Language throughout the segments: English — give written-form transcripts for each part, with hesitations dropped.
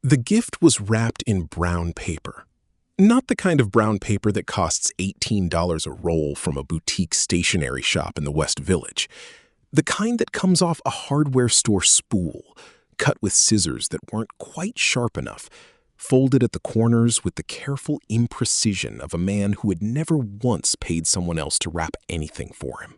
The gift was wrapped in brown paper. Not the kind of brown paper that costs $18 a roll from a boutique stationery shop in the West Village. The kind that comes off a hardware store spool, cut with scissors that weren't quite sharp enough, folded at the corners with the careful imprecision of a man who had never once paid someone else to wrap anything for him.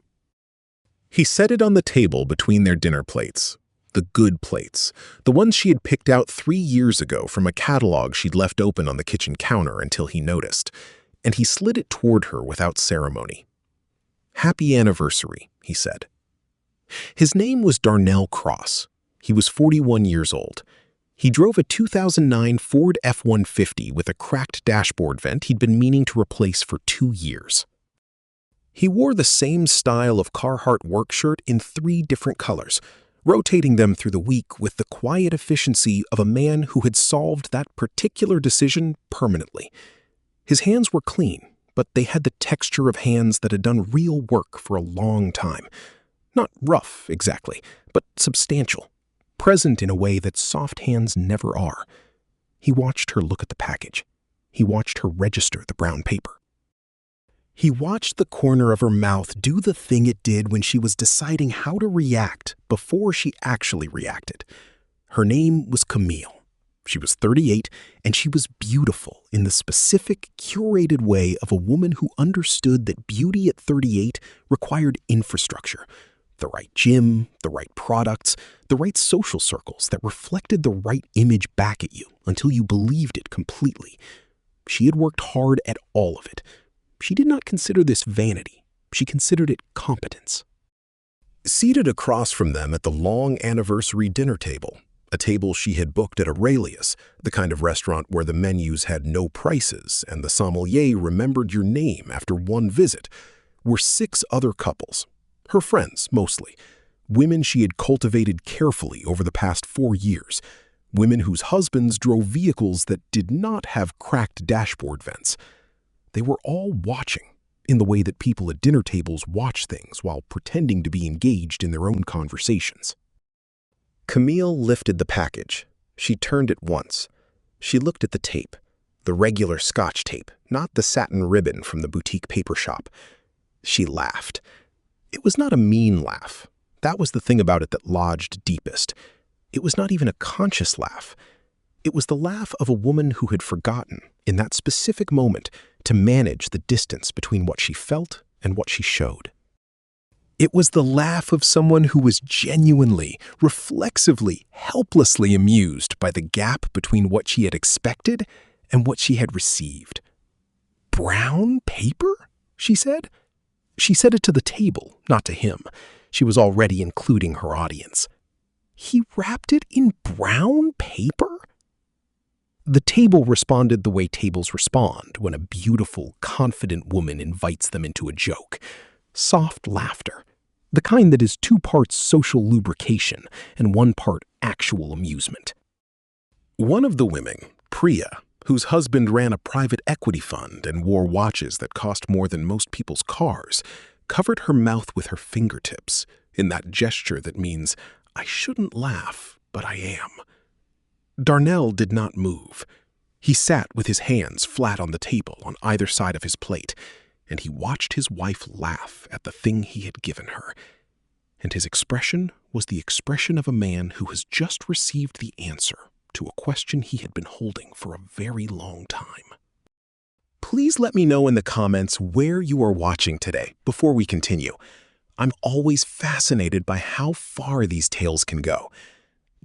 He set it on the table between their dinner plates. The good plates, the ones she had picked out 3 years ago from a catalog she'd left open on the kitchen counter until he noticed, and he slid it toward her without ceremony. "Happy anniversary," he said. His name was Darnell Cross. He was 41 years old. He drove a 2009 Ford F-150 with a cracked dashboard vent he'd been meaning to replace for 2 years. He wore the same style of Carhartt work shirt in 3 different colors, rotating them through the week with the quiet efficiency of a man who had solved that particular decision permanently. His hands were clean, but they had the texture of hands that had done real work for a long time. Not rough, exactly, but substantial, present in a way that soft hands never are. He watched her look at the package. He watched her register the brown paper. He watched the corner of her mouth do the thing it did when she was deciding how to react before she actually reacted. Her name was Camille. She was 38, and she was beautiful in the specific, curated way of a woman who understood that beauty at 38 required infrastructure. The right gym, the right products, the right social circles that reflected the right image back at you until you believed it completely. She had worked hard at all of it. She did not consider this vanity. She considered it competence. Seated across from them at the long anniversary dinner table, a table she had booked at Aurelius, the kind of restaurant where the menus had no prices and the sommelier remembered your name after one visit, were 6 other couples, her friends mostly, women she had cultivated carefully over the past 4 years, women whose husbands drove vehicles that did not have cracked dashboard vents. They were all watching, in the way that people at dinner tables watch things while pretending to be engaged in their own conversations. Camille lifted the package. She turned it once. She looked at the tape, the regular Scotch tape, not the satin ribbon from the boutique paper shop. She laughed. It was not a mean laugh. That was the thing about it that lodged deepest. It was not even a conscious laugh. It was the laugh of a woman who had forgotten, in that specific moment, to manage the distance between what she felt and what she showed. It was the laugh of someone who was genuinely, reflexively, helplessly amused by the gap between what she had expected and what she had received. "Brown paper?" she said. She said it to the table, not to him. She was already including her audience. He wrapped it in brown paper? The table responded the way tables respond when a beautiful, confident woman invites them into a joke. Soft laughter. The kind that is 2 parts social lubrication and 1 part actual amusement. One of the women, Priya, whose husband ran a private equity fund and wore watches that cost more than most people's cars, covered her mouth with her fingertips in that gesture that means, I shouldn't laugh, but I am. Darnell did not move. He sat with his hands flat on the table on either side of his plate, and he watched his wife laugh at the thing he had given her. And his expression was the expression of a man who has just received the answer to a question he had been holding for a very long time. Please let me know in the comments where you are watching today before we continue. I'm always fascinated by how far these tales can go.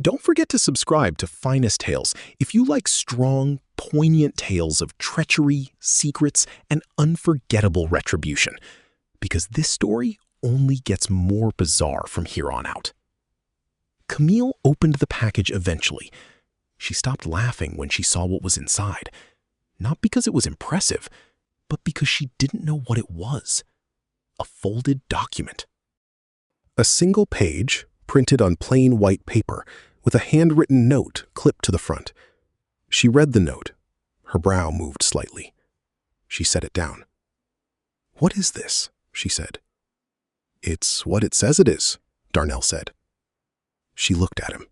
Don't forget to subscribe to Finest Tales if you like strong, poignant tales of treachery, secrets, and unforgettable retribution, because this story only gets more bizarre from here on out. Camille opened the package eventually. She stopped laughing when she saw what was inside, not because it was impressive, but because she didn't know what it was. A folded document. A single page, printed on plain white paper, with a handwritten note clipped to the front. She read the note. Her brow moved slightly. She set it down. "What is this?" she said. "It's what it says it is," Darnell said. She looked at him.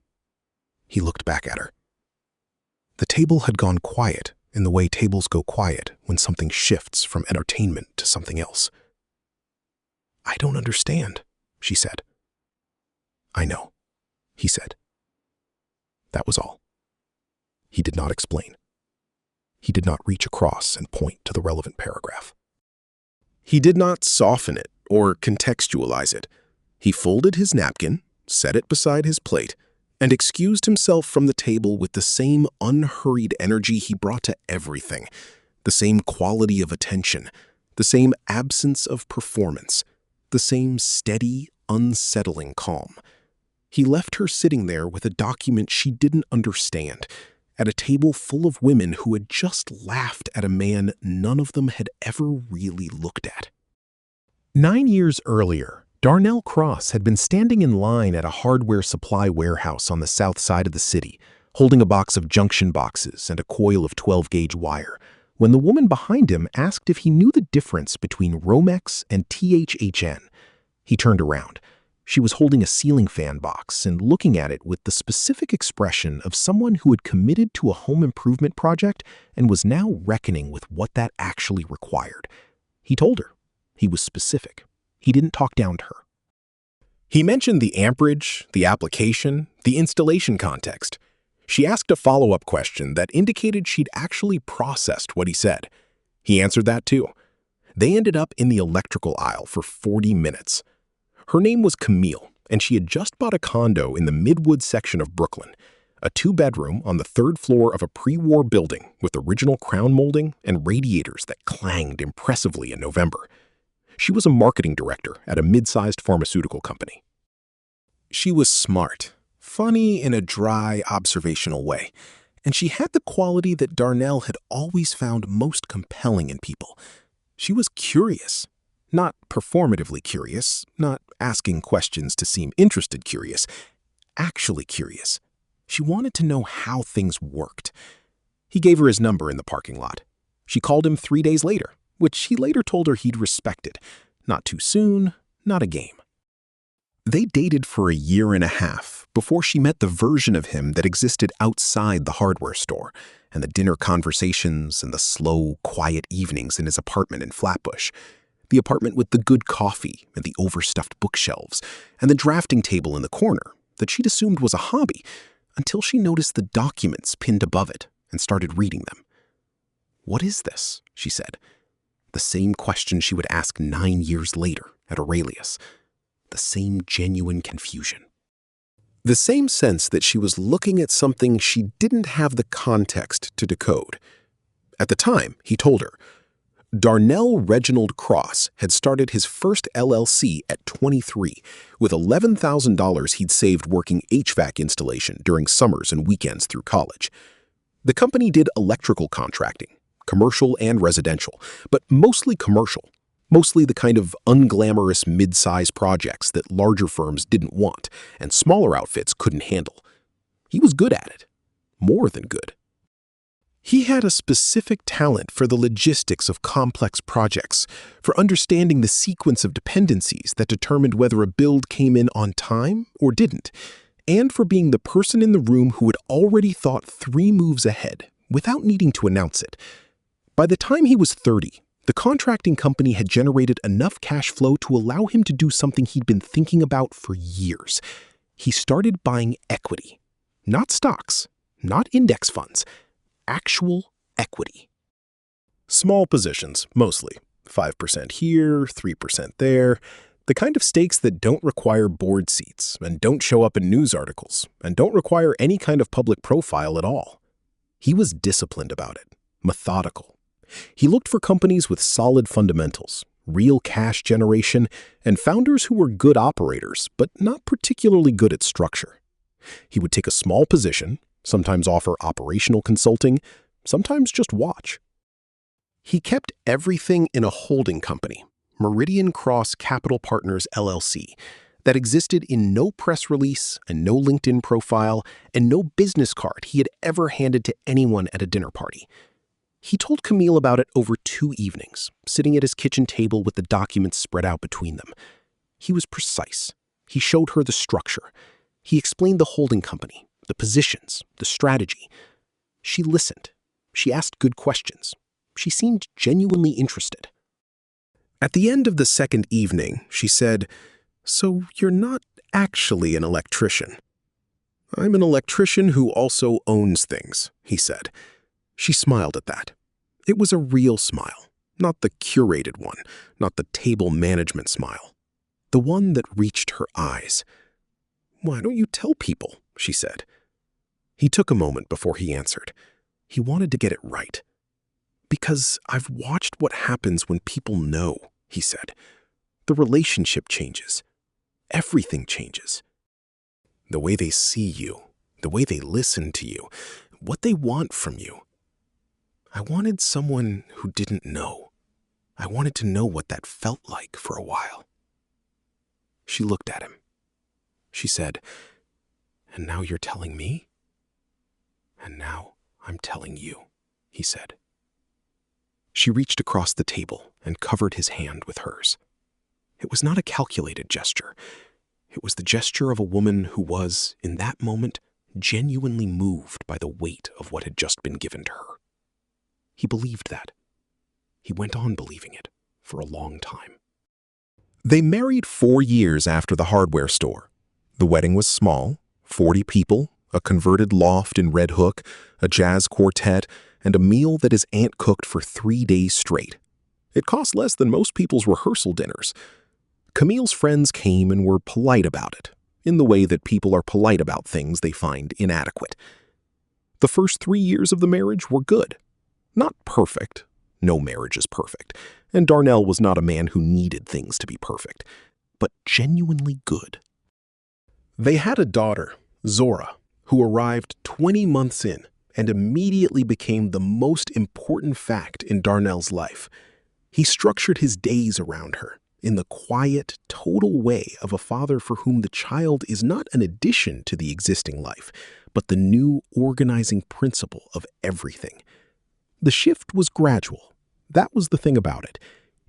He looked back at her. The table had gone quiet in the way tables go quiet when something shifts from entertainment to something else. "I don't understand," she said. "I know," he said. That was all. He did not explain. He did not reach across and point to the relevant paragraph. He did not soften it or contextualize it. He folded his napkin, set it beside his plate, and excused himself from the table with the same unhurried energy he brought to everything, the same quality of attention, the same absence of performance, the same steady, unsettling calm. He left her sitting there with a document she didn't understand, at a table full of women who had just laughed at a man none of them had ever really looked at. 9 years earlier, Darnell Cross had been standing in line at a hardware supply warehouse on the south side of the city, holding a box of junction boxes and a coil of 12-gauge wire, when the woman behind him asked if he knew the difference between Romex and THHN. He turned around. She was holding a ceiling fan box and looking at it with the specific expression of someone who had committed to a home improvement project and was now reckoning with what that actually required. He told her. He was specific. He didn't talk down to her. He mentioned the amperage, the application, the installation context. She asked a follow-up question that indicated she'd actually processed what he said. He answered that too. They ended up in the electrical aisle for 40 minutes. Her name was Camille, and she had just bought a condo in the Midwood section of Brooklyn, a 2-bedroom on the 3rd floor of a pre-war building with original crown molding and radiators that clanged impressively in November. She was a marketing director at a mid-sized pharmaceutical company. She was smart, funny in a dry, observational way, and she had the quality that Darnell had always found most compelling in people. She was curious. Not performatively curious, not asking questions to seem interested curious, actually curious. She wanted to know how things worked. He gave her his number in the parking lot. She called him 3 days later, which he later told her he'd respected. Not too soon, not a game. They dated for a year and a half before she met the version of him that existed outside the hardware store, and the dinner conversations and the slow, quiet evenings in his apartment in Flatbush. The apartment with the good coffee and the overstuffed bookshelves and the drafting table in the corner that she'd assumed was a hobby until she noticed the documents pinned above it and started reading them. "What is this?" she said. The same question she would ask 9 years later at Aurelius. The same genuine confusion. The same sense that she was looking at something she didn't have the context to decode. At the time, he told her, Darnell Reginald Cross had started his first LLC at 23 with $11,000 he'd saved working HVAC installation during summers and weekends through college. The company did electrical contracting, commercial and residential, but mostly commercial, mostly the kind of unglamorous mid-size projects that larger firms didn't want and smaller outfits couldn't handle. He was good at it, more than good. He had a specific talent for the logistics of complex projects, for understanding the sequence of dependencies that determined whether a build came in on time or didn't, and for being the person in the room who had already thought 3 moves ahead without needing to announce it. By the time he was 30, the contracting company had generated enough cash flow to allow him to do something he'd been thinking about for years. He started buying equity. Not stocks, not index funds, actual equity. Small positions, mostly. 5% here, 3% there. The kind of stakes that don't require board seats and don't show up in news articles and don't require any kind of public profile at all. He was disciplined about it, methodical. He looked for companies with solid fundamentals, real cash generation, and founders who were good operators, but not particularly good at structure. He would take a small position, sometimes offer operational consulting, sometimes just watch. He kept everything in a holding company, Meridian Cross Capital Partners LLC, that existed in no press release and no LinkedIn profile and no business card he had ever handed to anyone at a dinner party. He told Camille about it over 2 evenings, sitting at his kitchen table with the documents spread out between them. He was precise. He showed her the structure. He explained the holding company, the positions, the strategy. She listened. She asked good questions. She seemed genuinely interested. At the end of the second evening, she said, "So you're not actually an electrician." "I'm an electrician who also owns things," he said. She smiled at that. It was a real smile, not the curated one, not the table management smile. The one that reached her eyes. "Why don't you tell people?" she said. He took a moment before he answered. He wanted to get it right. "Because I've watched what happens when people know," he said. "The relationship changes. Everything changes. The way they see you, the way they listen to you, what they want from you. I wanted someone who didn't know. I wanted to know what that felt like for a while." She looked at him. She said, "And now you're telling me?" "And now I'm telling you," he said. She reached across the table and covered his hand with hers. It was not a calculated gesture. It was the gesture of a woman who was, in that moment, genuinely moved by the weight of what had just been given to her. He believed that. He went on believing it for a long time. They married 4 years after the hardware store. The wedding was small, 40 people, a converted loft in Red Hook, a jazz quartet, and a meal that his aunt cooked for 3 days straight. It cost less than most people's rehearsal dinners. Camille's friends came and were polite about it, in the way that people are polite about things they find inadequate. The first 3 years of the marriage were good. Not perfect. No marriage is perfect, and Darnell was not a man who needed things to be perfect, but genuinely good. They had a daughter, Zora, who arrived 20 months in and immediately became the most important fact in Darnell's life. He structured his days around her in the quiet, total way of a father for whom the child is not an addition to the existing life, but the new organizing principle of everything. The shift was gradual. That was the thing about it.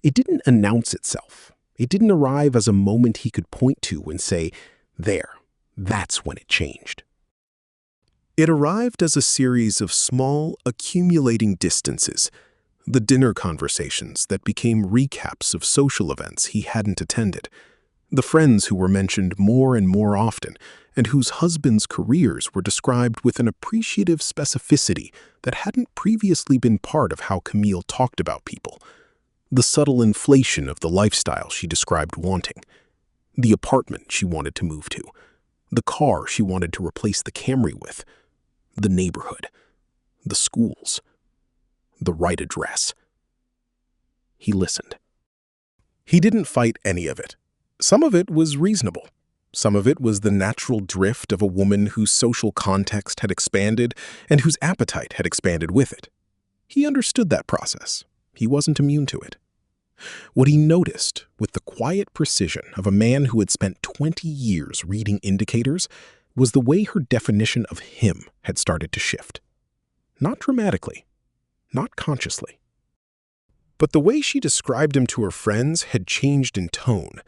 It didn't announce itself. It didn't arrive as a moment he could point to and say, "There, that's when it changed." It arrived as a series of small, accumulating distances, the dinner conversations that became recaps of social events he hadn't attended, the friends who were mentioned more and more often, and whose husbands' careers were described with an appreciative specificity that hadn't previously been part of how Camille talked about people, the subtle inflation of the lifestyle she described wanting, the apartment she wanted to move to, the car she wanted to replace the Camry with, the neighborhood, the schools, the right address. He listened. He didn't fight any of it. Some of it was reasonable. Some of it was the natural drift of a woman whose social context had expanded and whose appetite had expanded with it. He understood that process. He wasn't immune to it. What he noticed, with the quiet precision of a man who had spent 20 years reading indicators, was the way her definition of him had started to shift. Not dramatically, not consciously. But the way she described him to her friends had changed in tone.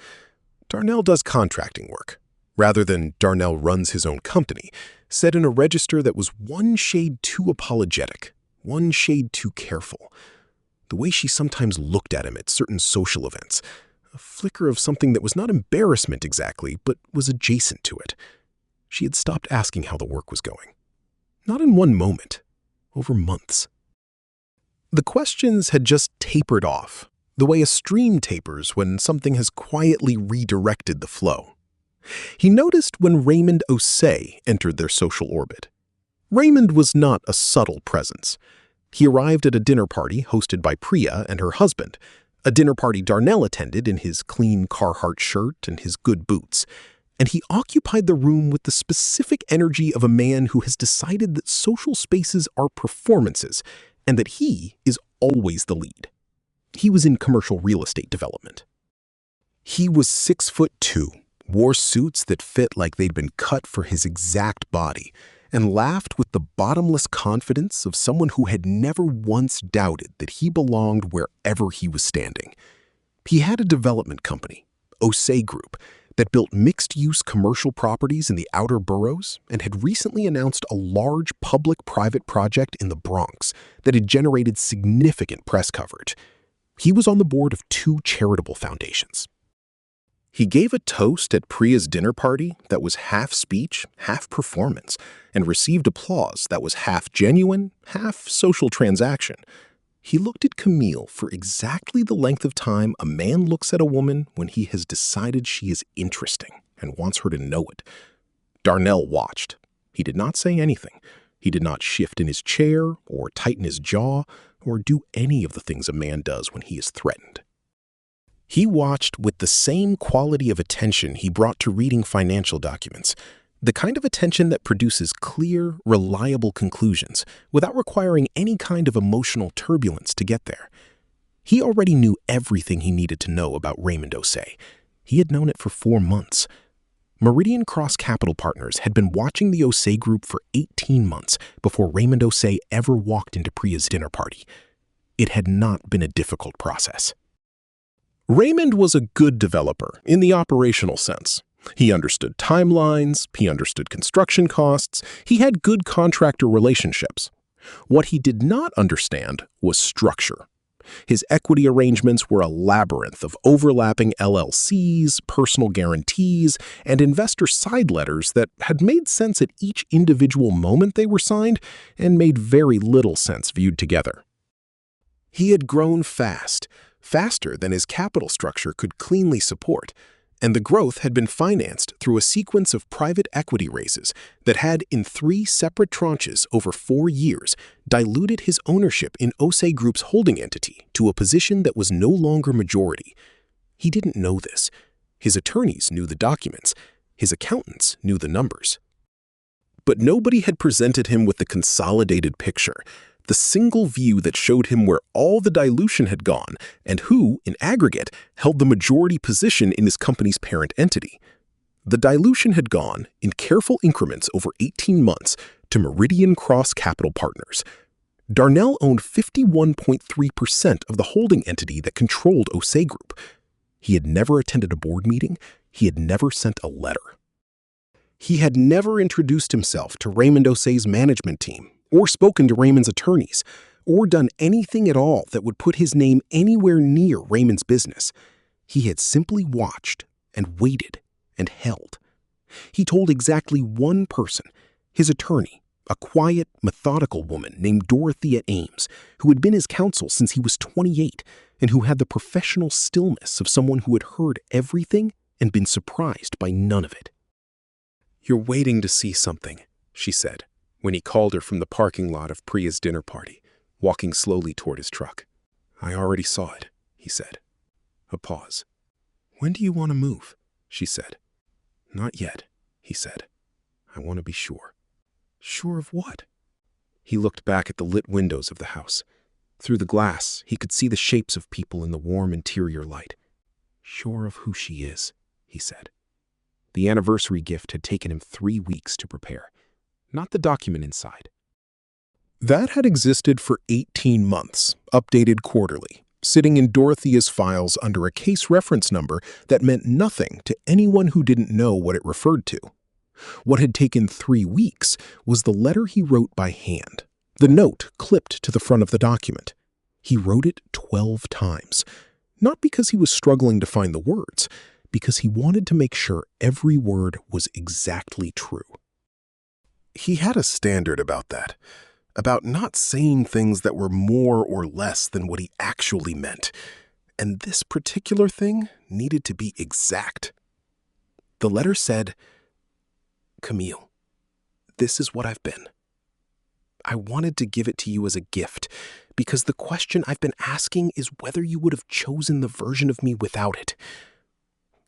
Darnell does contracting work, rather than Darnell runs his own company, set in a register that was one shade too apologetic, one shade too careful. The way she sometimes looked at him at certain social events, a flicker of something that was not embarrassment exactly, but was adjacent to it. She had stopped asking how the work was going. Not in one moment, over months. The questions had just tapered off, the way a stream tapers when something has quietly redirected the flow. He noticed when Raymond Osei entered their social orbit. Raymond was not a subtle presence. He arrived at a dinner party hosted by Priya and her husband, a dinner party Darnell attended in his clean Carhartt shirt and his good boots, and he occupied the room with the specific energy of a man who has decided that social spaces are performances and that he is always the lead. He was in commercial real estate development. He was 6'2", wore suits that fit like they'd been cut for his exact body, and laughed with the bottomless confidence of someone who had never once doubted that he belonged wherever he was standing. He had a development company, Osei Group, that built mixed-use commercial properties in the outer boroughs and had recently announced a large public-private project in the Bronx that had generated significant press coverage. He was on the board of 2 charitable foundations. He gave a toast at Priya's dinner party that was half speech, half performance, and received applause that was half genuine, half social transaction. He looked at Camille for exactly the length of time a man looks at a woman when he has decided she is interesting and wants her to know it. Darnell watched. He did not say anything. He did not shift in his chair or tighten his jaw or do any of the things a man does when he is threatened. He watched with the same quality of attention he brought to reading financial documents, the kind of attention that produces clear, reliable conclusions without requiring any kind of emotional turbulence to get there. He already knew everything he needed to know about Raymond Osei. He had known it for 4 months. Meridian Cross Capital Partners had been watching the Osei Group for 18 months before Raymond Osei ever walked into Priya's dinner party. It had not been a difficult process. Raymond was a good developer in the operational sense. He understood timelines, he understood construction costs, he had good contractor relationships. What he did not understand was structure. His equity arrangements were a labyrinth of overlapping LLCs, personal guarantees, and investor side letters that had made sense at each individual moment they were signed and made very little sense viewed together. He had grown fast, faster than his capital structure could cleanly support, and the growth had been financed through a sequence of private equity raises that had, in 3 separate tranches over 4 years, diluted his ownership in Osei Group's holding entity to a position that was no longer majority. He didn't know this. His attorneys knew the documents. His accountants knew the numbers. But nobody had presented him with the consolidated picture, the single view that showed him where all the dilution had gone and who, in aggregate, held the majority position in his company's parent entity. The dilution had gone, in careful increments over 18 months, to Meridian Cross Capital Partners. Darnell owned 51.3% of the holding entity that controlled Osei Group. He had never attended a board meeting. He had never sent a letter. He had never introduced himself to Raymond Osei's management team, or spoken to Raymond's attorneys, or done anything at all that would put his name anywhere near Raymond's business. He had simply watched and waited and held. He told exactly one person, his attorney, a quiet, methodical woman named Dorothea Ames, who had been his counsel since he was 28 and who had the professional stillness of someone who had heard everything and been surprised by none of it. "You're waiting to see something," she said, when he called her from the parking lot of Priya's dinner party, walking slowly toward his truck. "I already saw it," he said. A pause. "When do you want to move?" she said. "Not yet," he said. "I want to be sure." "Sure of what?" He looked back at the lit windows of the house. Through the glass, he could see the shapes of people in the warm interior light. "Sure of who she is," he said. The anniversary gift had taken him 3 weeks to prepare, not the document inside. That had existed for 18 months, updated quarterly, sitting in Dorothea's files under a case reference number that meant nothing to anyone who didn't know what it referred to. What had taken 3 weeks was the letter he wrote by hand, the note clipped to the front of the document. He wrote it 12 times, not because he was struggling to find the words, because he wanted to make sure every word was exactly true. He had a standard about that, about not saying things that were more or less than what he actually meant, and this particular thing needed to be exact. The letter said, "Camille, this is what I've been. I wanted to give it to you as a gift, because the question I've been asking is whether you would have chosen the version of me without it.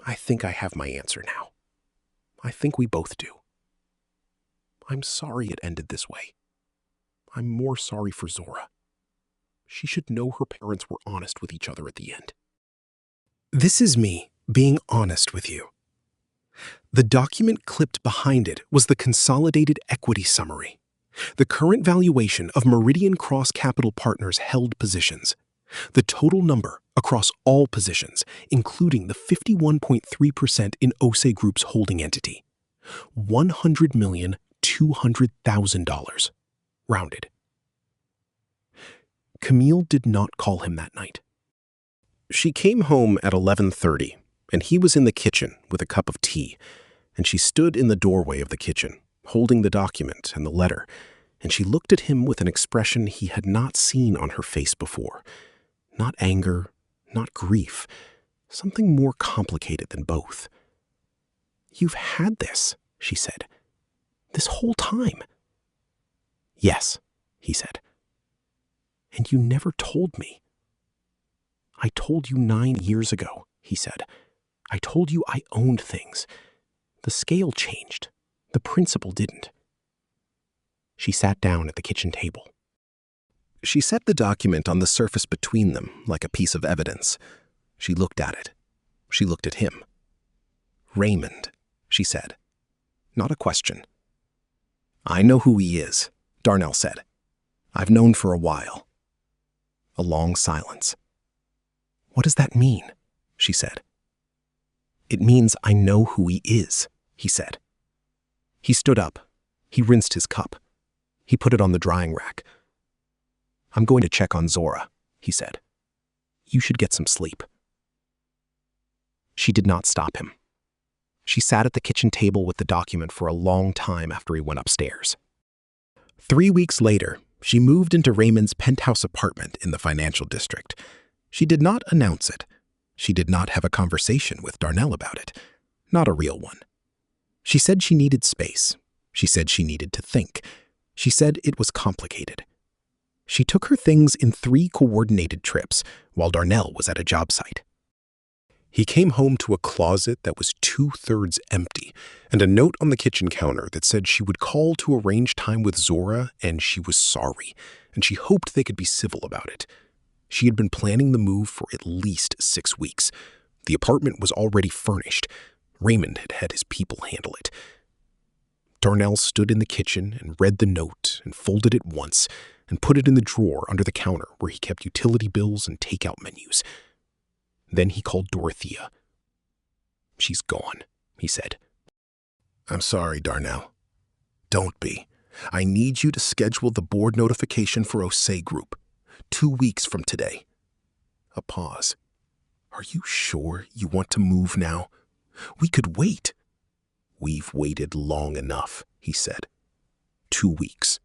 I think I have my answer now. I think we both do. I'm sorry it ended this way. I'm more sorry for Zora. She should know her parents were honest with each other at the end. This is me being honest with you." The document clipped behind it was the consolidated equity summary, the current valuation of Meridian Cross Capital Partners' held positions. The total number across all positions, including the 51.3% in OSE Group's holding entity. $100,200,000. Rounded. Camille did not call him that night. She came home at 11:30, and he was in the kitchen with a cup of tea, and she stood in the doorway of the kitchen, holding the document and the letter, and she looked at him with an expression he had not seen on her face before. Not anger, not grief, something more complicated than both. "You've had this," she said, "this whole time." "Yes," he said. "And you never told me." "I told you 9 years ago," he said. "I told you I owned things. The scale changed. The principle didn't." She sat down at the kitchen table. She set the document on the surface between them like a piece of evidence. She looked at it. She looked at him. "Raymond," she said. Not a question. "I know who he is," Darnell said. "I've known for a while." A long silence. "What does that mean?" she said. "It means I know who he is," he said. He stood up. He rinsed his cup. He put it on the drying rack. "I'm going to check on Zora," he said. "You should get some sleep." She did not stop him. She sat at the kitchen table with the document for a long time after he went upstairs. 3 weeks later, she moved into Raymond's penthouse apartment in the financial district. She did not announce it. She did not have a conversation with Darnell about it. Not a real one. She said she needed space. She said she needed to think. She said it was complicated. She took her things in 3 coordinated trips while Darnell was at a job site. He came home to a closet that was 2/3 empty and a note on the kitchen counter that said she would call to arrange time with Zora and she was sorry, and she hoped they could be civil about it. She had been planning the move for at least 6 weeks. The apartment was already furnished. Raymond had had his people handle it. Darnell stood in the kitchen and read the note and folded it once and put it in the drawer under the counter where he kept utility bills and takeout menus. Then he called Dorothea. "She's gone," he said. "I'm sorry, Darnell." "Don't be. I need you to schedule the board notification for OSE Group. 2 weeks from today." A pause. "Are you sure you want to move now? We could wait." "We've waited long enough," he said. 2 weeks.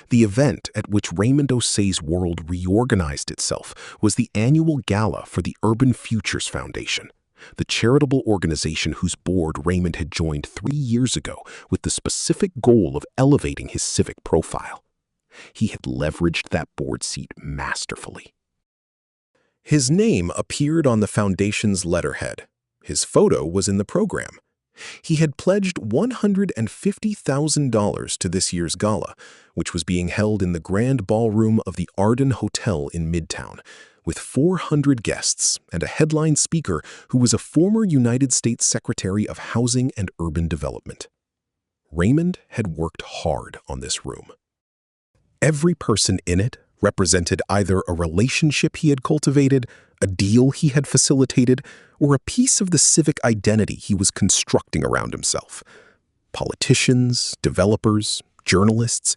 The event at which Raymond OSE's world reorganized itself was the annual gala for the Urban Futures Foundation, the charitable organization whose board Raymond had joined 3 years ago with the specific goal of elevating his civic profile. He had leveraged that board seat masterfully. His name appeared on the foundation's letterhead. His photo was in the program. He had pledged $150,000 to this year's gala, which was being held in the grand ballroom of the Arden Hotel in Midtown, with 400 guests and a headline speaker who was a former United States Secretary of Housing and Urban Development. Raymond had worked hard on this room. Every person in it represented either a relationship he had cultivated, a deal he had facilitated, or a piece of the civic identity he was constructing around himself. Politicians, developers, journalists,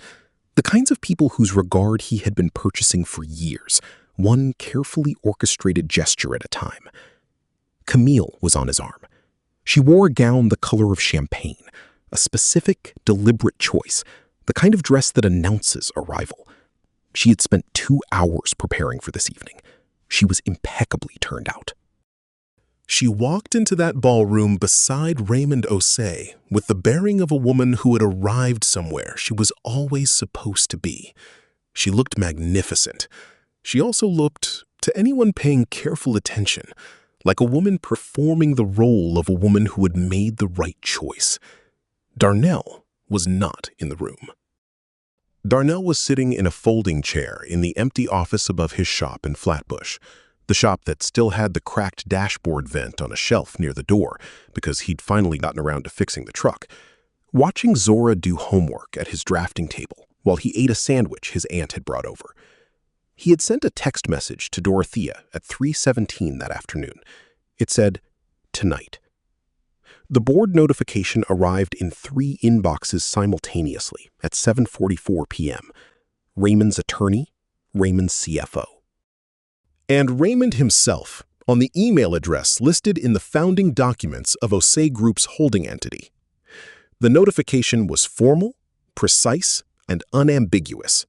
the kinds of people whose regard he had been purchasing for years, one carefully orchestrated gesture at a time. Camille was on his arm. She wore a gown the color of champagne, a specific, deliberate choice, the kind of dress that announces arrival. She had spent 2 hours preparing for this evening. She was impeccably turned out. She walked into that ballroom beside Raymond OSE with the bearing of a woman who had arrived somewhere she was always supposed to be. She looked magnificent. She also looked, to anyone paying careful attention, like a woman performing the role of a woman who had made the right choice. Darnell was not in the room. Darnell was sitting in a folding chair in the empty office above his shop in Flatbush, the shop that still had the cracked dashboard vent on a shelf near the door because he'd finally gotten around to fixing the truck, watching Zora do homework at his drafting table while he ate a sandwich his aunt had brought over. He had sent a text message to Dorothea at 3:17 that afternoon. It said, "Tonight." The board notification arrived in 3 inboxes simultaneously at 7:44 p.m. Raymond's attorney, Raymond's CFO. And Raymond himself, on the email address listed in the founding documents of Osei Group's holding entity. The notification was formal, precise, and unambiguous.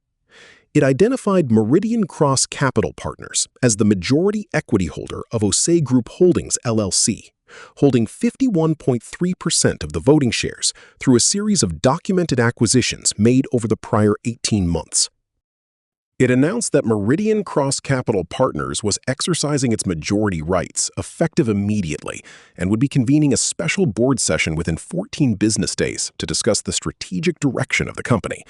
It identified Meridian Cross Capital Partners as the majority equity holder of Osei Group Holdings, LLC, holding 51.3% of the voting shares through a series of documented acquisitions made over the prior 18 months. It announced that Meridian Cross Capital Partners was exercising its majority rights effective immediately and would be convening a special board session within 14 business days to discuss the strategic direction of the company.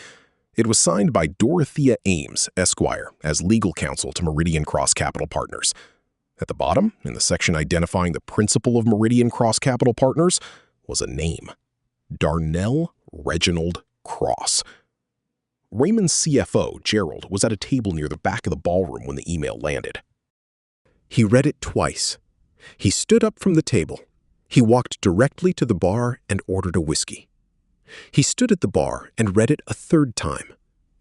It was signed by Dorothea Ames, Esquire, as legal counsel to Meridian Cross Capital Partners. At the bottom, in the section identifying the principal of Meridian Cross Capital Partners, was a name: Darnell Reginald Cross. Raymond's CFO, Gerald, was at a table near the back of the ballroom when the email landed. He read it twice. He stood up from the table. He walked directly to the bar and ordered a whiskey. He stood at the bar and read it a third time,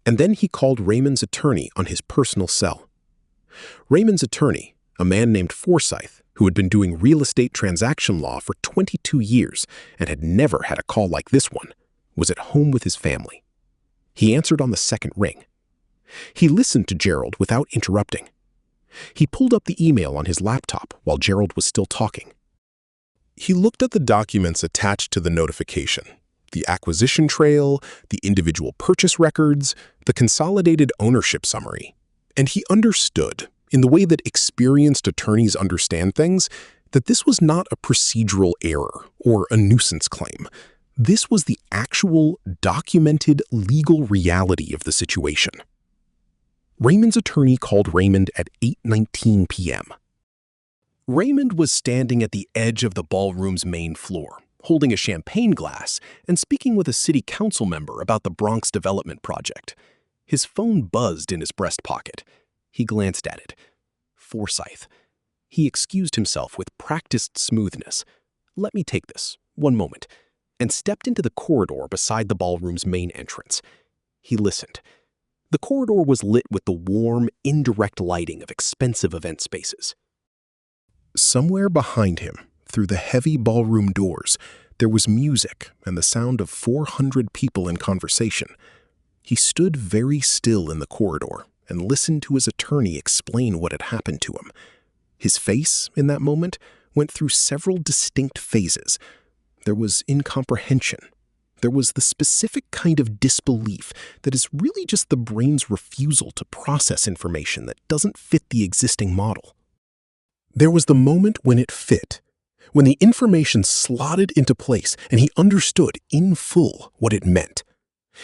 and then he called Raymond's attorney on his personal cell. Raymond's attorney, a man named Forsyth, who had been doing real estate transaction law for 22 years and had never had a call like this one, was at home with his family. He answered on the second ring. He listened to Gerald without interrupting. He pulled up the email on his laptop while Gerald was still talking. He looked at the documents attached to the notification: the acquisition trail, the individual purchase records, the consolidated ownership summary, and he understood, in the way that experienced attorneys understand things, that this was not a procedural error or a nuisance claim. This was the actual, documented legal reality of the situation. Raymond's attorney called Raymond at 8:19 p.m. Raymond was standing at the edge of the ballroom's main floor, holding a champagne glass and speaking with a city council member about the Bronx development project. His phone buzzed in his breast pocket. He glanced at it. Forsyth. He excused himself with practiced smoothness. "Let me take this. One moment," and stepped into the corridor beside the ballroom's main entrance. He listened. The corridor was lit with the warm, indirect lighting of expensive event spaces. Somewhere behind him, through the heavy ballroom doors, there was music and the sound of 400 people in conversation. He stood very still in the corridor and listened to his attorney explain what had happened to him. His face, in that moment, went through several distinct phases. There was incomprehension. There was the specific kind of disbelief that is really just the brain's refusal to process information that doesn't fit the existing model. There was the moment when it fit, when the information slotted into place and he understood in full what it meant.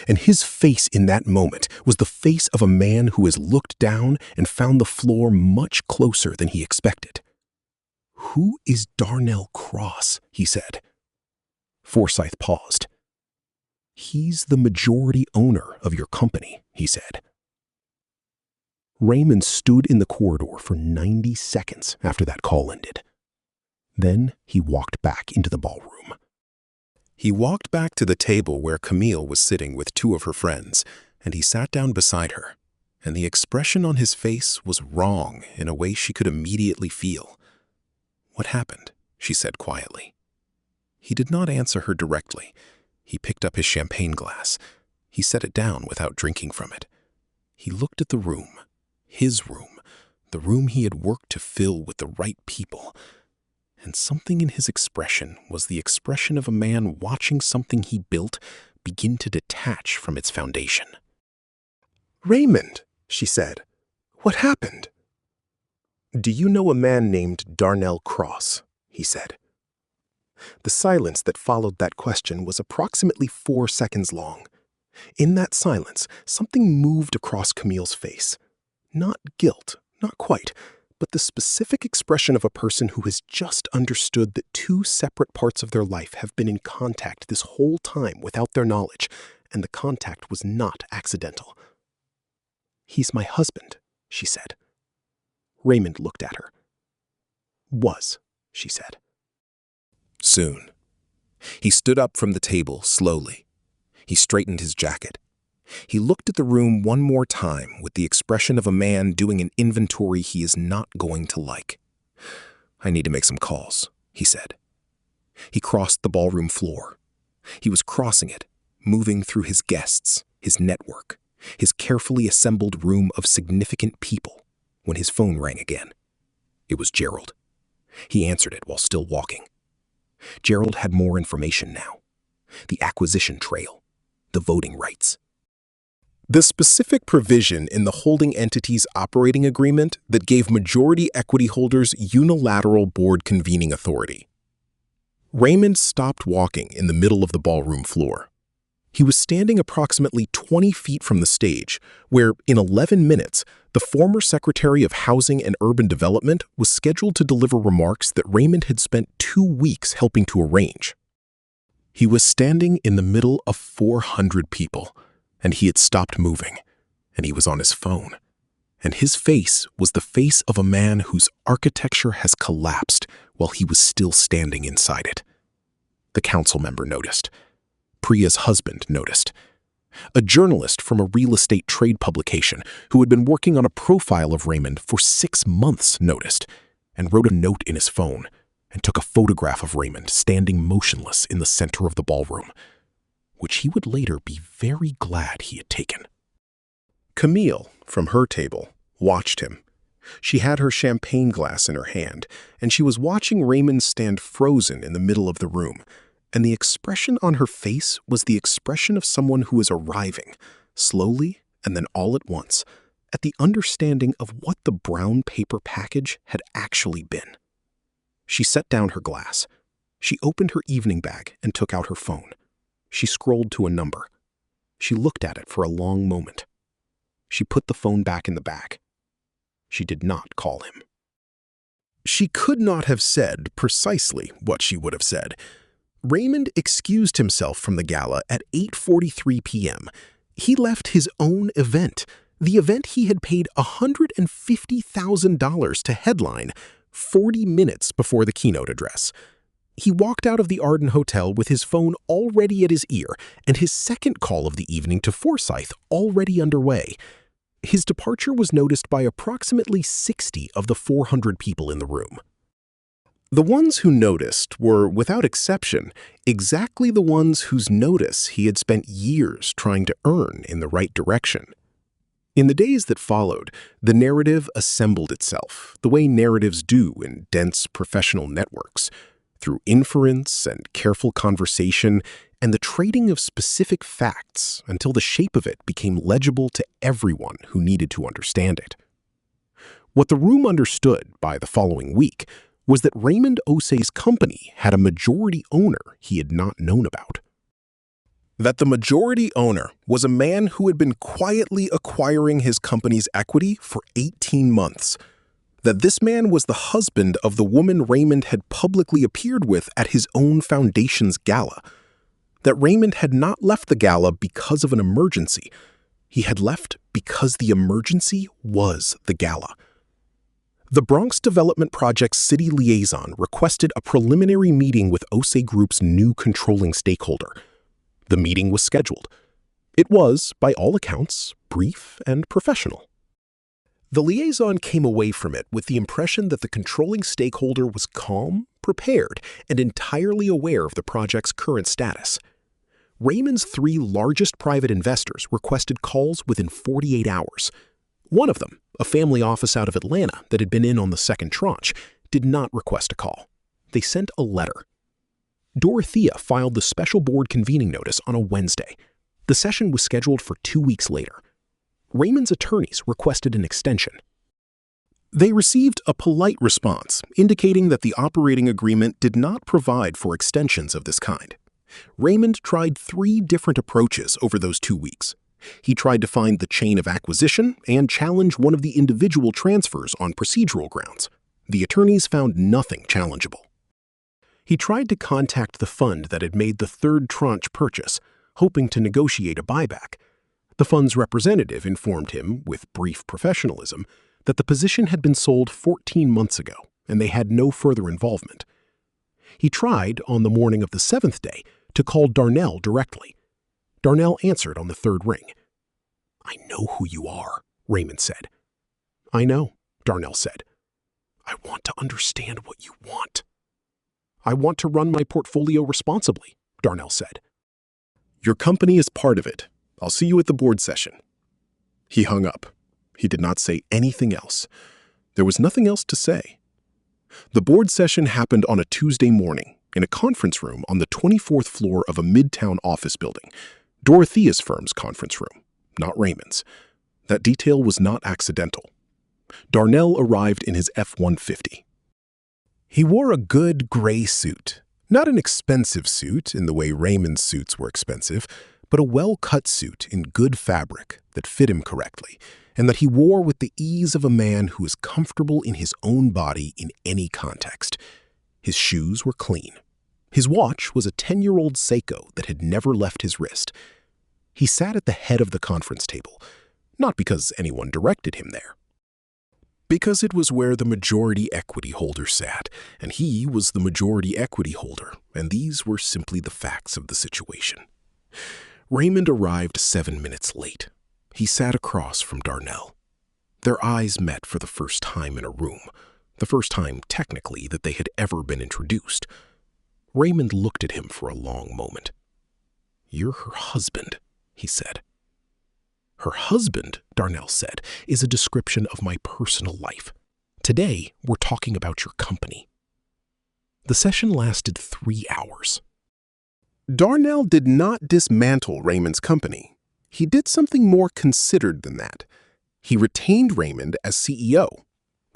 And his face in that moment was the face of a man who has looked down and found the floor much closer than he expected. "Who is Darnell Cross?" he said. Forsyth paused. "He's the majority owner of your company," he said. Raymond stood in the corridor for 90 seconds after that call ended. Then he walked back into the ballroom. He walked back to the table where Camille was sitting with 2 of her friends, and he sat down beside her, and the expression on his face was wrong in a way she could immediately feel. "What happened?" she said quietly. He did not answer her directly. He picked up his champagne glass. He set it down without drinking from it. He looked at the room, his room, the room he had worked to fill with the right people. And something in his expression was the expression of a man watching something he built begin to detach from its foundation. "Raymond," she said, "what happened?" "Do you know a man named Darnell Cross?" he said. The silence that followed that question was approximately 4 seconds long. In that silence, something moved across Camille's face. Not guilt, not quite, but the specific expression of a person who has just understood that 2 separate parts of their life have been in contact this whole time without their knowledge, and the contact was not accidental. "He's my husband," she said. Raymond looked at her. Was, she said. Soon. He stood up from the table slowly. He straightened his jacket. He looked at the room one more time with the expression of a man doing an inventory he is not going to like. I need to make some calls, he said. He crossed the ballroom floor. He was crossing it, moving through his guests, his network, his carefully assembled room of significant people, when his phone rang again. It was Gerald. He answered it while still walking. Gerald had more information now. The acquisition trail, the voting rights. The specific provision in the holding entity's operating agreement that gave majority equity holders unilateral board convening authority. Raymond stopped walking in the middle of the ballroom floor. He was standing approximately 20 feet from the stage, where, in 11 minutes, the former Secretary of Housing and Urban Development was scheduled to deliver remarks that Raymond had spent 2 weeks helping to arrange. He was standing in the middle of 400 people, and he had stopped moving, and he was on his phone. And his face was the face of a man whose architecture has collapsed while he was still standing inside it. The council member noticed. Priya's husband noticed. A journalist from a real estate trade publication who had been working on a profile of Raymond for 6 months noticed, and wrote a note in his phone, and took a photograph of Raymond standing motionless in the center of the ballroom, which he would later be very glad he had taken. Camille, from her table, watched him. She had her champagne glass in her hand, and she was watching Raymond stand frozen in the middle of the room, and the expression on her face was the expression of someone who is arriving, slowly and then all at once, at the understanding of what the brown paper package had actually been. She set down her glass. She opened her evening bag and took out her phone. She scrolled to a number. She looked at it for a long moment. She put the phone back in the bag. She did not call him. She could not have said precisely what she would have said. Raymond excused himself from the gala at 8:43 p.m. He left his own event, the event he had paid $150,000 to headline, 40 minutes before the keynote address. He walked out of the Arden Hotel with his phone already at his ear and his second call of the evening to Forsyth already underway. His departure was noticed by approximately 60 of the 400 people in the room. The ones who noticed were, without exception, exactly the ones whose notice he had spent years trying to earn in the right direction. In the days that followed, the narrative assembled itself, the way narratives do in dense professional networks, through inference and careful conversation and the trading of specific facts until the shape of it became legible to everyone who needed to understand it. What the room understood by the following week was that Raymond Osei's company had a majority owner he had not known about. That the majority owner was a man who had been quietly acquiring his company's equity for 18 months. That this man was the husband of the woman Raymond had publicly appeared with at his own foundation's gala. That Raymond had not left the gala because of an emergency. He had left because the emergency was the gala. The Bronx Development Project's city liaison requested a preliminary meeting with Osei Group's new controlling stakeholder. The meeting was scheduled. It was, by all accounts, brief and professional. The liaison came away from it with the impression that the controlling stakeholder was calm, prepared, and entirely aware of the project's current status. Raymond's 3 largest private investors requested calls within 48 hours. One of them, a family office out of Atlanta that had been in on the second tranche, did not request a call. They sent a letter. Dorothea filed the special board convening notice on a Wednesday. The session was scheduled for 2 weeks later. Raymond's attorneys requested an extension. They received a polite response indicating that the operating agreement did not provide for extensions of this kind. Raymond tried 3 different approaches over those 2 weeks. He tried to find the chain of acquisition and challenge one of the individual transfers on procedural grounds. The attorneys found nothing challengeable. He tried to contact the fund that had made the third tranche purchase, hoping to negotiate a buyback. The fund's representative informed him, with brief professionalism, that the position had been sold 14 months ago, and they had no further involvement. He tried, on the morning of the 7th day, to call Darnell directly. Darnell answered on the 3rd ring. "I know who you are," Raymond said. "I know," Darnell said. "I want to understand what you want." "I want to run my portfolio responsibly," Darnell said. "Your company is part of it. I'll see you at the board session." He hung up. He did not say anything else. There was nothing else to say. The board session happened on a Tuesday morning in a conference room on the 24th floor of a midtown office building, Dorothea's firm's conference room, not Raymond's. That detail was not accidental. Darnell arrived in his F-150. He wore a good gray suit, not an expensive suit in the way Raymond's suits were expensive, but a well-cut suit in good fabric that fit him correctly, and that he wore with the ease of a man who is comfortable in his own body in any context. His shoes were clean. His watch was a 10-year-old Seiko that had never left his wrist. He sat at the head of the conference table, not because anyone directed him there, because it was where the majority equity holder sat, and he was the majority equity holder, and these were simply the facts of the situation. Raymond arrived 7 minutes late. He sat across from Darnell. Their eyes met for the first time in a room, the first time, technically, that they had ever been introduced. Raymond looked at him for a long moment. "You're her husband," he said. "Her husband," Darnell said, "is a description of my personal life. Today, we're talking about your company." The session lasted 3 hours. Darnell did not dismantle Raymond's company. He did something more considered than that. He retained Raymond as CEO.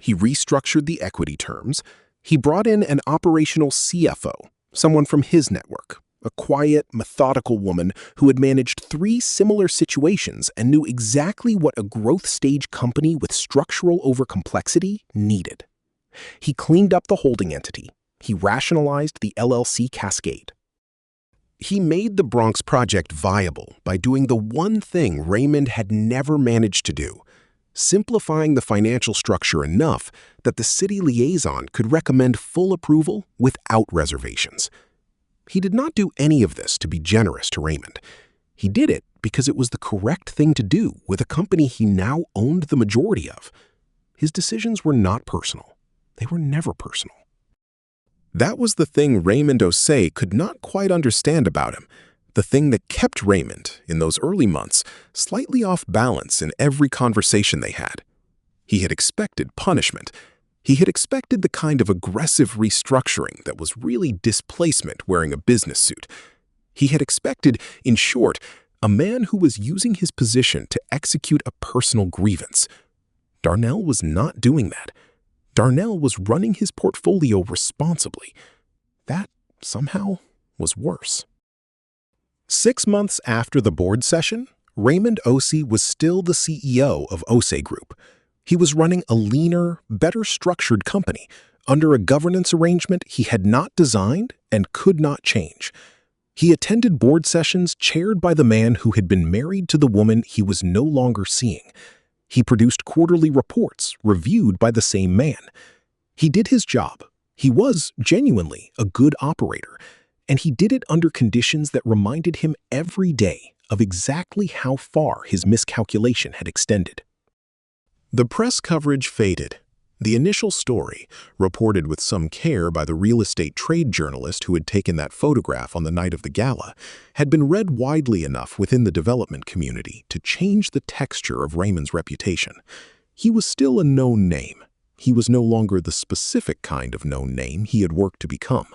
He restructured the equity terms. He brought in an operational CFO, someone from his network, a quiet, methodical woman who had managed 3 similar situations and knew exactly what a growth stage company with structural overcomplexity needed. He cleaned up the holding entity. He rationalized the LLC cascade. He made the Bronx project viable by doing the one thing Raymond had never managed to do, simplifying the financial structure enough that the city liaison could recommend full approval without reservations. He did not do any of this to be generous to Raymond. He did it because it was the correct thing to do with a company he now owned the majority of. His decisions were not personal. They were never personal. That was the thing Raymond Osei could not quite understand about him, the thing that kept Raymond, in those early months, slightly off balance in every conversation they had. He had expected punishment. He had expected the kind of aggressive restructuring that was really displacement wearing a business suit. He had expected, in short, a man who was using his position to execute a personal grievance. Darnell was not doing that. Darnell was running his portfolio responsibly. That, somehow, was worse. 6 months after the board session, Raymond Osei was still the CEO of Osei Group. He was running a leaner, better-structured company under a governance arrangement he had not designed and could not change. He attended board sessions chaired by the man who had been married to the woman he was no longer seeing. He produced quarterly reports reviewed by the same man. He did his job. He was genuinely a good operator, and he did it under conditions that reminded him every day of exactly how far his miscalculation had extended. The press coverage faded. The initial story, reported with some care by the real estate trade journalist who had taken that photograph on the night of the gala, had been read widely enough within the development community to change the texture of Raymond's reputation. He was still a known name. He was no longer the specific kind of known name he had worked to become.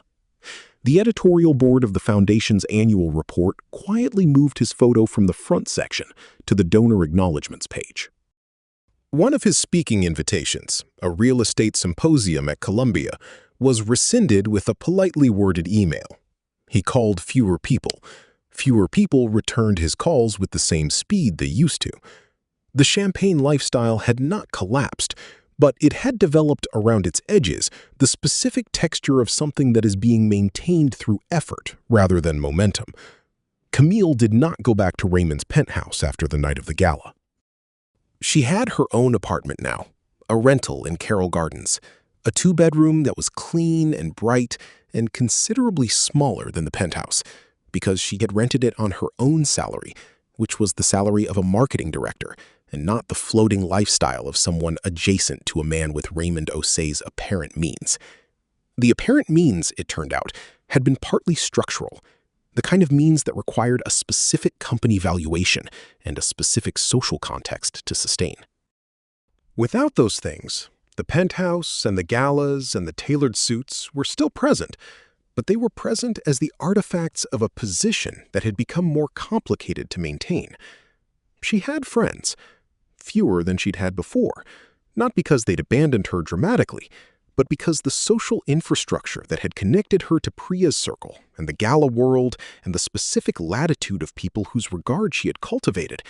The editorial board of the foundation's annual report quietly moved his photo from the front section to the donor acknowledgments page. One of his speaking invitations, a real estate symposium at Columbia, was rescinded with a politely worded email. He called fewer people. Fewer people returned his calls with the same speed they used to. The champagne lifestyle had not collapsed, but it had developed around its edges the specific texture of something that is being maintained through effort rather than momentum. Camille did not go back to Raymond's penthouse after the night of the gala. She had her own apartment now, a rental in Carroll Gardens, a 2-bedroom that was clean and bright and considerably smaller than the penthouse, because she had rented it on her own salary, which was the salary of a marketing director, and not the floating lifestyle of someone adjacent to a man with Raymond Osei's apparent means. The apparent means, it turned out, had been partly structural, the kind of means that required a specific company valuation and a specific social context to sustain. Without those things, the penthouse and the galas and the tailored suits were still present, but they were present as the artifacts of a position that had become more complicated to maintain. She had friends, fewer than she'd had before, not because they'd abandoned her dramatically, but because the social infrastructure that had connected her to Priya's circle and the gala world and the specific latitude of people whose regard she had cultivated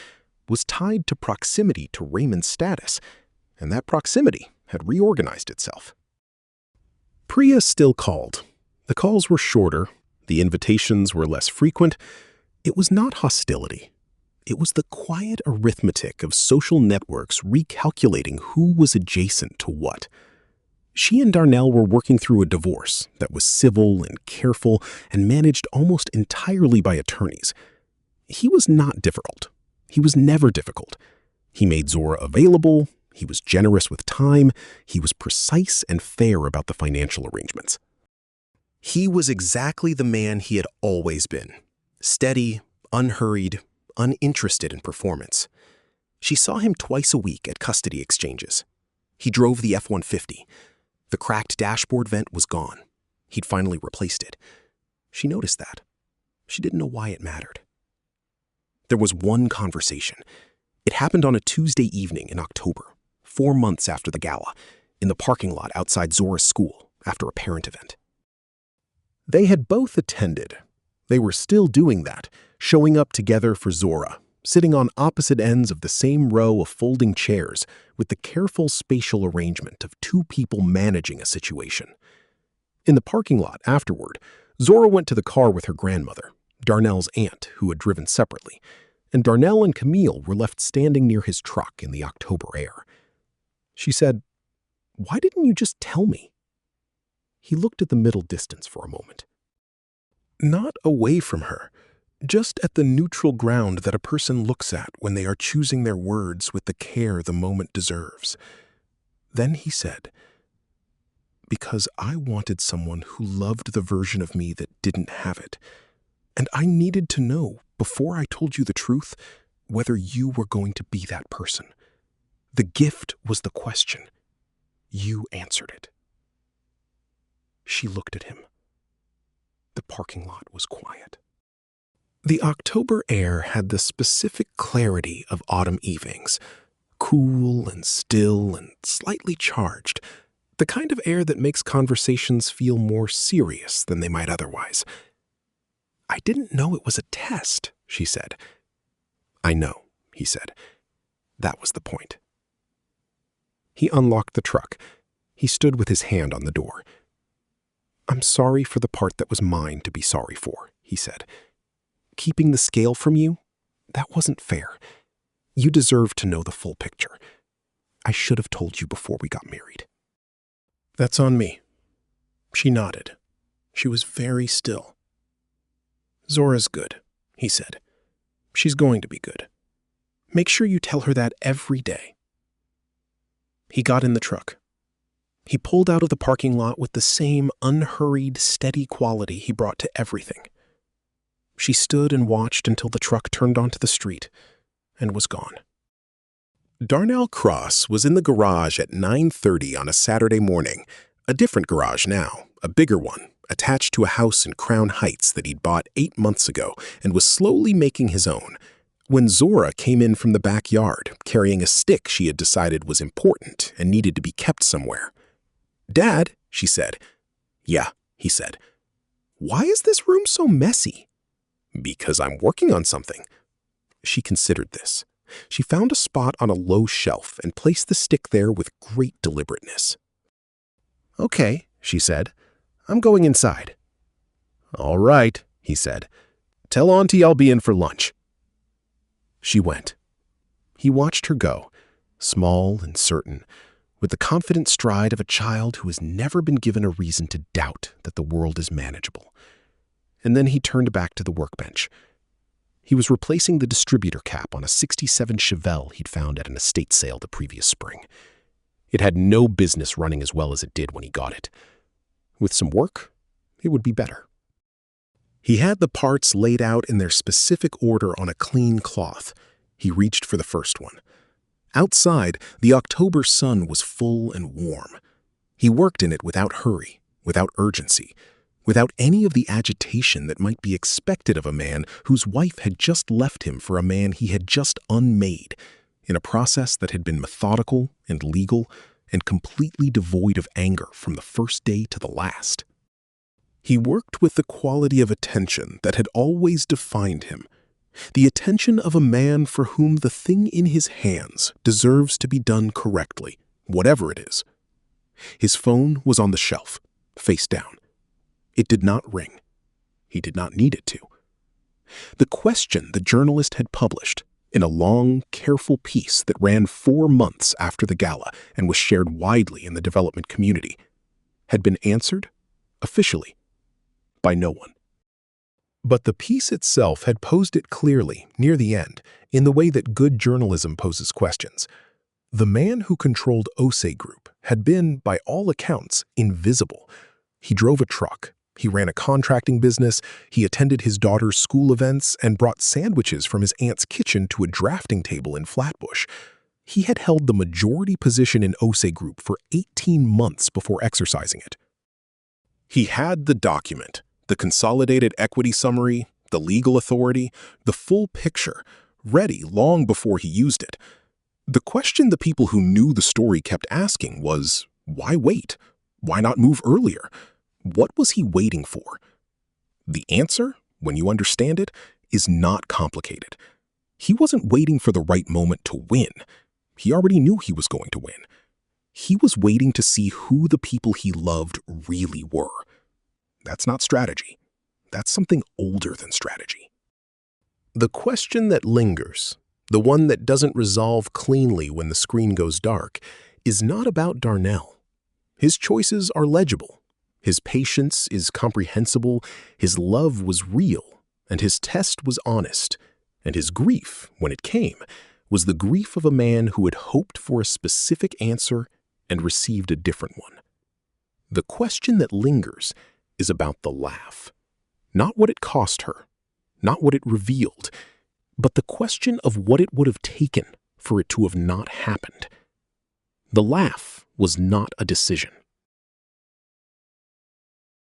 was tied to proximity to Raymond's status, and that proximity had reorganized itself. Priya still called. The calls were shorter, the invitations were less frequent. It was not hostility. It was the quiet arithmetic of social networks recalculating who was adjacent to what. She and Darnell were working through a divorce that was civil and careful and managed almost entirely by attorneys. He was not difficult. He was never difficult. He made Zora available. He was generous with time. He was precise and fair about the financial arrangements. He was exactly the man he had always been. Steady, unhurried, uninterested in performance. She saw him twice a week at custody exchanges. He drove the F-150. The cracked dashboard vent was gone. He'd finally replaced it. She noticed that. She didn't know why it mattered. There was one conversation. It happened on a Tuesday evening in October, 4 months after the gala, in the parking lot outside Zora's school after a parent event. They had both attended. They were still doing that, showing up together for Zora, sitting on opposite ends of the same row of folding chairs with the careful spatial arrangement of 2 people managing a situation. In the parking lot afterward, Zora went to the car with her grandmother, Darnell's aunt, who had driven separately, and Darnell and Camille were left standing near his truck in the October air. She said, "Why didn't you just tell me?" He looked at the middle distance for a moment. Not away from her, just at the neutral ground that a person looks at when they are choosing their words with the care the moment deserves. Then he said, "Because I wanted someone who loved the version of me that didn't have it. And I needed to know, before I told you the truth, whether you were going to be that person. The gift was the question. You answered it." She looked at him. The parking lot was quiet. The October air had the specific clarity of autumn evenings, cool and still and slightly charged, the kind of air that makes conversations feel more serious than they might otherwise. "I didn't know it was a test," she said. "I know," he said. That was the point. He unlocked the truck. He stood with his hand on the door. "I'm sorry for the part that was mine to be sorry for," he said. "Keeping the scale from you, that wasn't fair. You deserve to know the full picture. I should have told you before we got married." "That's on me." She nodded. She was very still. "Zora's good," he said. "She's going to be good. Make sure you tell her that every day." He got in the truck. He pulled out of the parking lot with the same unhurried, steady quality he brought to everything. She stood and watched until the truck turned onto the street and was gone. Darnell Cross was in the garage at 9:30 on a Saturday morning, a different garage now, a bigger one, attached to a house in Crown Heights that he'd bought 8 months ago and was slowly making his own, when Zora came in from the backyard carrying a stick she had decided was important and needed to be kept somewhere. "Dad," she said. "Yeah," he said. "Why is this room so messy?" "Because I'm working on something." She considered this. She found a spot on a low shelf and placed the stick there with great deliberateness. "Okay," she said. "I'm going inside." "All right," he said. Tell Auntie I'll be in for lunch." She went. He watched her go, small and certain, with the confident stride of a child who has never been given a reason to doubt that the world is manageable. And then he turned back to the workbench. He was replacing the distributor cap on a '67 Chevelle he'd found at an estate sale the previous spring. It had no business running as well as it did when he got it. With some work, it would be better. He had the parts laid out in their specific order on a clean cloth. He reached for the first one. Outside, the October sun was full and warm. He worked in it without hurry, without urgency, without any of the agitation that might be expected of a man whose wife had just left him for a man he had just unmade, in a process that had been methodical and legal and completely devoid of anger from the first day to the last. He worked with the quality of attention that had always defined him, the attention of a man for whom the thing in his hands deserves to be done correctly, whatever it is. His phone was on the shelf, face down. It did not ring. He did not need it to. The question the journalist had published, in a long, careful piece that ran 4 months after the gala and was shared widely in the development community, had been answered, officially, by no one. But the piece itself had posed it clearly, near the end, in the way that good journalism poses questions. The man who controlled Osei Group had been, by all accounts, invisible. He drove a truck. He ran a contracting business, he attended his daughter's school events, and brought sandwiches from his aunt's kitchen to a drafting table in Flatbush. He had held the majority position in Osei Group for 18 months before exercising it. He had the document, the consolidated equity summary, the legal authority, the full picture, ready long before he used it. The question the people who knew the story kept asking was, why wait? Why not move earlier? What was he waiting for? The answer, when you understand it, is not complicated. He wasn't waiting for the right moment to win. He already knew he was going to win. He was waiting to see who the people he loved really were. That's not strategy. That's something older than strategy. The question that lingers, the one that doesn't resolve cleanly when the screen goes dark, is not about Darnell. His choices are legible. His patience is comprehensible, his love was real, and his test was honest, and his grief, when it came, was the grief of a man who had hoped for a specific answer and received a different one. The question that lingers is about the laugh. Not what it cost her, not what it revealed, but the question of what it would have taken for it to have not happened. The laugh was not a decision.